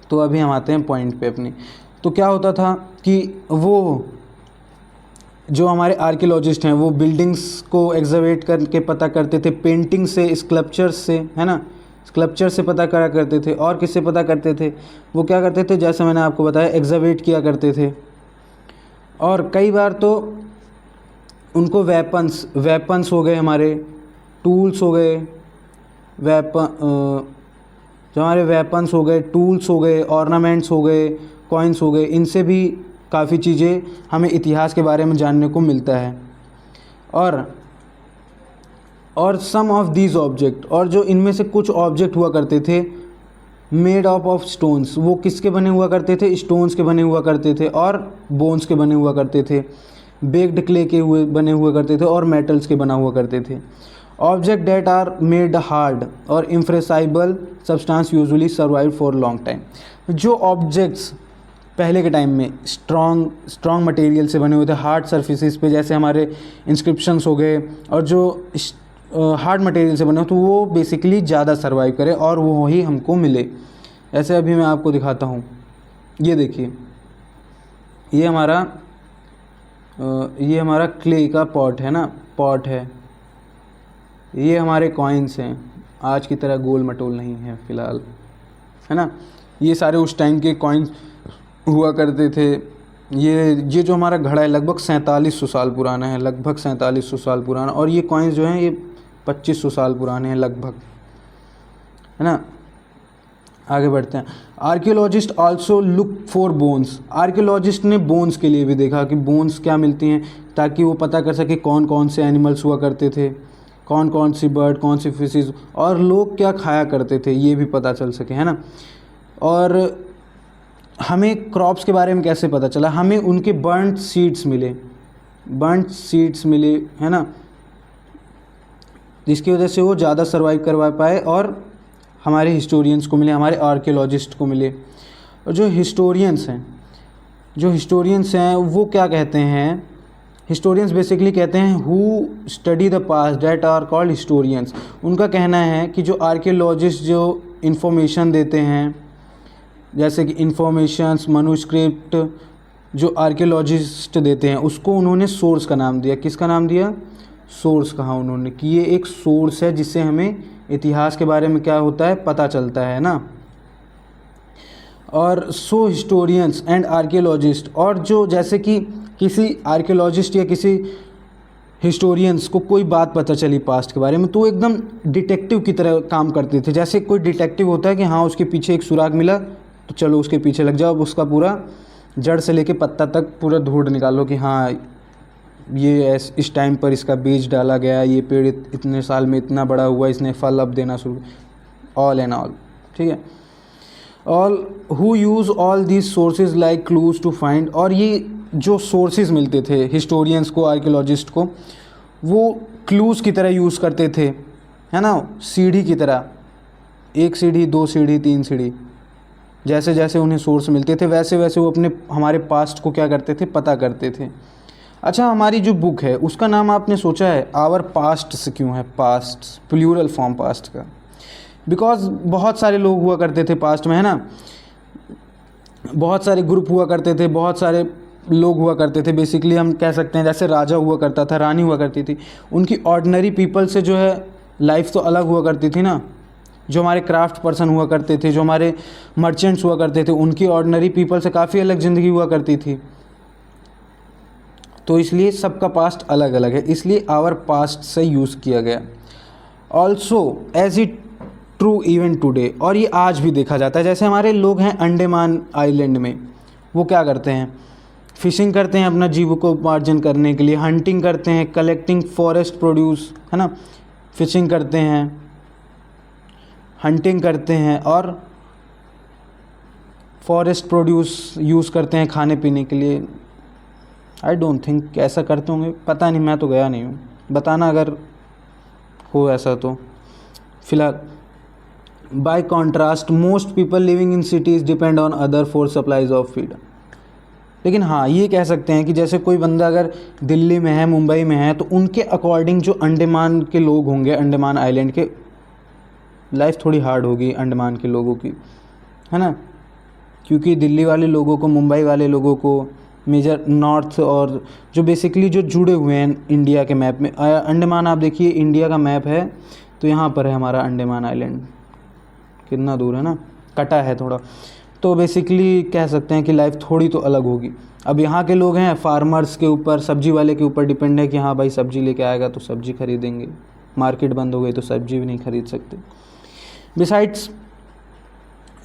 तो अभी हम आते हैं पॉइंट पे अपनी। तो क्या होता था कि वो जो हमारे आर्कियोलॉजिस्ट हैं वो बिल्डिंग्स को एग्जावेट करके पता करते थे, पेंटिंग से, स्कल्पचर्स से, है ना, स्कल्पचर से पता करा करते थे। और किससे पता करते थे? वो क्या करते थे, जैसे मैंने आपको बताया, एग्जावेट किया करते थे। और कई बार तो उनको वेपन्स हो गए, हमारे टूल्स हो गए, जो हमारे वेपन्स हो गए, टूल्स हो गए, ऑर्नामेंट्स हो गए, कॉइन्स हो गए, इनसे भी काफ़ी चीज़ें हमें इतिहास के बारे में जानने को मिलता है। और सम ऑफ दीज ऑब्जेक्ट, और जो इनमें से कुछ ऑब्जेक्ट हुआ करते थे, मेड ऑफ स्टोन्स, वो किसके बने हुआ करते थे? स्टोन्स के बने हुआ करते थे, और बोन्स के बने हुआ करते थे, बेक्ड क्ले के बने हुआ करते थे, और मेटल्स के बना हुआ करते थे। Object that are made hard और imperishable substance usually survive for long time. जो ऑब्जेक्ट्स पहले के टाइम में स्ट्रॉन्ग मटेरियल से बने हुए थे, हार्ड सर्फेसिस पे, जैसे हमारे इंस्क्रिप्शंस हो गए, और जो हार्ड मटेरियल से बने हो, तो वो बेसिकली ज़्यादा सर्वाइव करे और वो ही हमको मिले। ऐसे अभी मैं आपको दिखाता हूँ, ये देखिए, ये हमारा क्ले का पॉट है ना, ये हमारे कॉइन्स हैं, आज की तरह गोल मटोल नहीं है फ़िलहाल, है ना। ये सारे उस टाइम के कॉइन्स हुआ करते थे। ये जो हमारा घड़ा है लगभग 4700 साल पुराना है, लगभग 4700 साल पुराना, और ये कॉइन्स जो हैं ये 2500 साल पुराने हैं लगभग, है ना। आगे बढ़ते हैं। Archaeologist also look for bones. Archaeologist ने बोन्स के लिए भी देखा कि बोन्स क्या मिलती हैं, ताकि वो पता कर सके कौन कौन से एनिमल्स हुआ करते थे, कौन कौन सी बर्ड, कौन सी फिशेज, और लोग क्या खाया करते थे, ये भी पता चल सके, है ना। और हमें क्रॉप्स के बारे में कैसे पता चला? हमें उनके बर्न्ड सीड्स मिले, है ना, जिसकी वजह से वो ज़्यादा सर्वाइव करवा पाए और हमारे हिस्टोरियंस को मिले, हमारे आर्कियोलॉजिस्ट को मिले। और जो हिस्टोरियंस हैं वो क्या कहते हैं? हिस्टोरियंस बेसिकली कहते हैं who study the past that are called historians. उनका कहना है कि जो आर्कियोलॉजिस्ट जो इन्फॉर्मेशन देते हैं, जैसे कि इन्फॉर्मेशंस, मनुस्क्रिप्ट जो आर्कियोलॉजिस्ट देते हैं, उसको उन्होंने सोर्स का नाम दिया। किसका नाम दिया? सोर्स कहा उन्होंने कि ये एक सोर्स है जिससे हमें इतिहास के बारे में क्या होता है पता चलता है ना। और सो हिस्टोरियंस एंड आर्कियोलॉजिस्ट, और जो जैसे कि किसी आर्कियोलॉजिस्ट या किसी हिस्टोरियंस को कोई बात पता चली पास्ट के बारे में, तो वो एकदम डिटेक्टिव की तरह काम करते थे। जैसे कोई डिटेक्टिव होता है कि हाँ उसके पीछे एक सुराग मिला तो चलो उसके पीछे लग जाओ, अब उसका पूरा जड़ से लेके पत्ता तक पूरा ढूंढ निकालो कि हाँ ये इस टाइम पर इसका बीज डाला गया, ये पेड़ इतने साल में इतना बड़ा हुआ, इसने फल अब देना शुरू, ऑल एंड ऑल, ठीक है। All who use all these sources like clues to find, और ये जो सोर्सेज मिलते थे हिस्टोरियंस को, आर्कियोलॉजिस्ट को, वो क्लूज़ की तरह यूज़ करते थे, है ना, सीढ़ी की तरह, 1 सीढ़ी 2 सीढ़ी 3 सीढ़ी, जैसे जैसे उन्हें सोर्स मिलते थे वैसे वैसे वो हमारे पास्ट को क्या करते थे, पता करते थे। अच्छा, हमारी जो बुक है उसका नाम आपने सोचा है आवर पास्ट से क्यों है? पास्ट प्लूरल फॉर्म पास्ट का, बिकॉज बहुत सारे लोग हुआ करते थे पास्ट में, है ना, बहुत सारे ग्रुप हुआ करते थे, बहुत सारे लोग हुआ करते थे। बेसिकली हम कह सकते हैं जैसे राजा हुआ करता था, रानी हुआ करती थी, उनकी ऑर्डिनरी पीपल से जो है लाइफ तो अलग हुआ करती थी ना। जो हमारे क्राफ्ट पर्सन हुआ करते थे, जो हमारे मर्चेंट्स हुआ करते थे, उनकी ऑर्डिनरी पीपल से काफ़ी अलग ज़िंदगी हुआ करती थी। तो इसलिए सबका पास्ट अलग अलग है, इसलिए आवर पास्ट से यूज़ किया गया। Also as it true even today, और ये आज भी देखा जाता है। जैसे हमारे लोग हैं अंडमान आइलैंड में, वो क्या करते हैं? फिशिंग करते हैं अपना जीविकोपार्जन करने के लिए, हंटिंग करते हैं, कलेक्टिंग फॉरेस्ट प्रोड्यूस, है ना, फिशिंग करते हैं, हंटिंग करते हैं और फॉरेस्ट प्रोड्यूस यूज़ करते हैं खाने पीने के लिए। आई डोंट थिंक ऐसा करते होंगे, पता नहीं, मैं तो गया नहीं हूँ, बताना अगर हो ऐसा तो। फिलहाल bye contrast most people living in cities depend on other for supplies of feed. लेकिन हाँ, ये कह सकते हैं कि जैसे कोई बंदा अगर दिल्ली में है, मुंबई में है, तो उनके अकॉर्डिंग जो अंडमान के लोग होंगे, अंडमान आइलैंड के, लाइफ थोड़ी हार्ड होगी अंडमान के लोगों की, है ना, क्योंकि दिल्ली वाले लोगों को, मुंबई वाले लोगों को मेजर नॉर्थ, और जो बेसिकली जो जुड़े हुए हैं इंडिया के मैप में, अंडमान आप देखिए इंडिया का मैप है तो यहाँ पर है हमारा अंडमान आइलैंड, कितना दूर है ना, कटा है थोड़ा। तो बेसिकली कह सकते हैं कि लाइफ थोड़ी तो अलग होगी। अब यहाँ के लोग हैं फार्मर्स के ऊपर, सब्जी वाले के ऊपर डिपेंड है कि हाँ भाई सब्जी लेके आएगा तो सब्जी खरीदेंगे, मार्केट बंद हो गई तो सब्जी भी नहीं खरीद सकते। Besides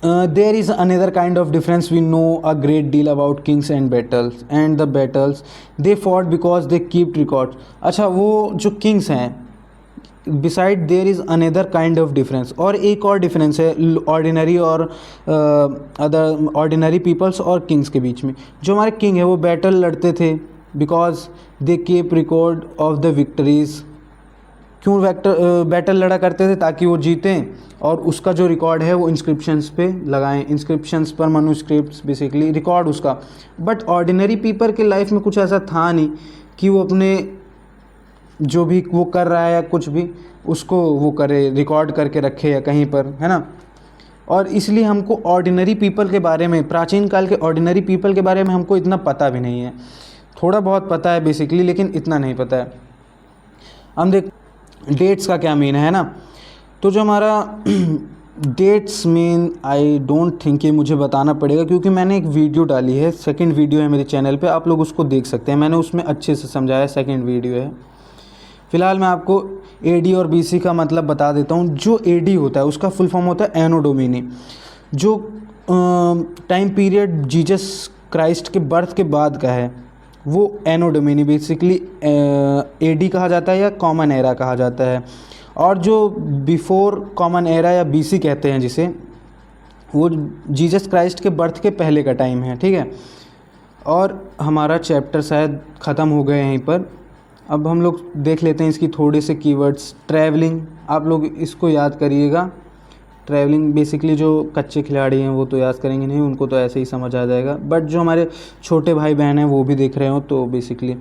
there is another kind of difference. We know a great deal about kings and the battles they fought because they kept records. अच्छा, वो जो kings हैं, beside there is another kind of difference, और एक और difference है ordinary और other ordinary peoples और किंग्स के बीच में। जो हमारे किंग है वो बैटल लड़ते थे because they keep record of the victories. क्यों बैटल लड़ा करते थे? ताकि वो जीतें और उसका जो रिकॉर्ड है वो इंस्क्रिप्शंस पे लगाएं, इंस्क्रिप्शंस पर, मनुस्क्रिप्ट्स, बेसिकली रिकॉर्ड उसका। बट ऑर्डिनरी पीपल के लाइफ में कुछ ऐसा था नहीं कि वो अपने जो भी वो कर रहा है या कुछ भी उसको वो करे, रिकॉर्ड करके रखे या कहीं पर, है ना। और इसलिए हमको ऑर्डिनरी पीपल के बारे में, प्राचीन काल के ऑर्डिनरी पीपल के बारे में हमको इतना पता भी नहीं है। थोड़ा बहुत पता है बेसिकली, लेकिन इतना नहीं पता है। हम देख डेट्स का क्या मीन है ना, तो जो हमारा dates mean, I don't think ये मुझे बताना पड़ेगा क्योंकि मैंने एक वीडियो डाली है, सेकंड वीडियो है मेरे चैनल पे, आप लोग उसको देख सकते हैं, मैंने उसमें अच्छे से समझाया, सेकंड वीडियो है। फ़िलहाल मैं आपको एडी और बीसी का मतलब बता देता हूँ। जो एडी होता है उसका फुल फॉर्म होता है एनो डोमिनी। जो टाइम पीरियड जीसस क्राइस्ट के बर्थ के बाद का है वो एनो डोमिनी बेसिकली एडी कहा जाता है या कॉमन एरा कहा जाता है। और जो बिफोर कॉमन एरा या बीसी कहते हैं जिसे, वो जीसस क्राइस्ट के बर्थ के पहले का टाइम है, ठीक है। और हमारा चैप्टर शायद ख़त्म हो गया यहीं पर। अब हम लोग देख लेते हैं इसकी थोड़े से कीवर्ड्स। ट्रैवलिंग, आप लोग इसको याद करिएगा। ट्रैवलिंग बेसिकली जो कच्चे खिलाड़ी हैं वो तो याद करेंगे नहीं, उनको तो ऐसे ही समझ आ जाएगा, बट जो हमारे छोटे भाई बहन हैं वो भी देख रहे हो तो बेसिकली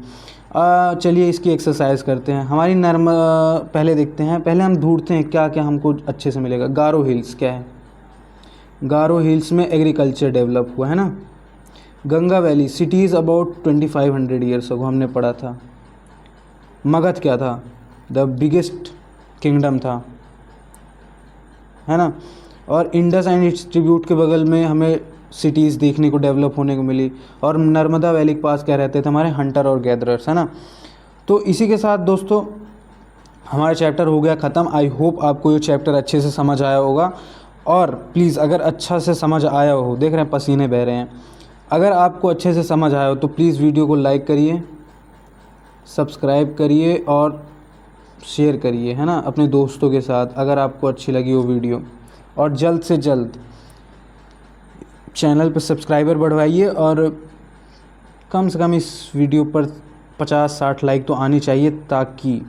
चलिए इसकी एक्सरसाइज करते हैं। हमारी पहले देखते हैं, पहले हम ढूंढते हैं क्या क्या हमको अच्छे से मिलेगा। गारो हिल्स क्या है? गारो हिल्स में एग्रीकल्चर डेवलप हुआ है ना। Ganga valley, cities about 2500 years ago, हमने पढ़ा था। मगध क्या था? द बिगेस्ट किंगडम था, है ना। और इंडस एंड इट्स ट्रिब्यूट के बगल में हमें सिटीज़ देखने को डेवलप होने को मिली। और नर्मदा वैली के पास क्या रहते थे? हमारे हंटर और गैदरर्स, है ना। तो इसी के साथ दोस्तों हमारा चैप्टर हो गया ख़त्म। आई होप आपको ये चैप्टर अच्छे से समझ आया होगा। और प्लीज़ अगर अच्छा से समझ आया हो, देख रहे हैं पसीने बह रहे हैं, अगर आपको अच्छे से समझ आया हो तो प्लीज़ वीडियो को लाइक करिए, सब्सक्राइब करिए और शेयर करिए, है ना, अपने दोस्तों के साथ अगर आपको अच्छी लगी वो वीडियो। और जल्द से जल्द चैनल पर सब्सक्राइबर बढ़वाइए और कम से कम इस वीडियो पर 50-60 लाइक तो आनी चाहिए ताकि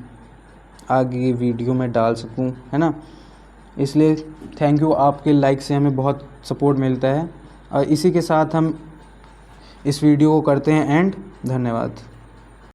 आगे वीडियो में डाल सकूं, है ना। इसलिए थैंक यू, आपके लाइक से हमें बहुत सपोर्ट मिलता है। और इसी के साथ हम इस वीडियो को करते हैं एंड। धन्यवाद।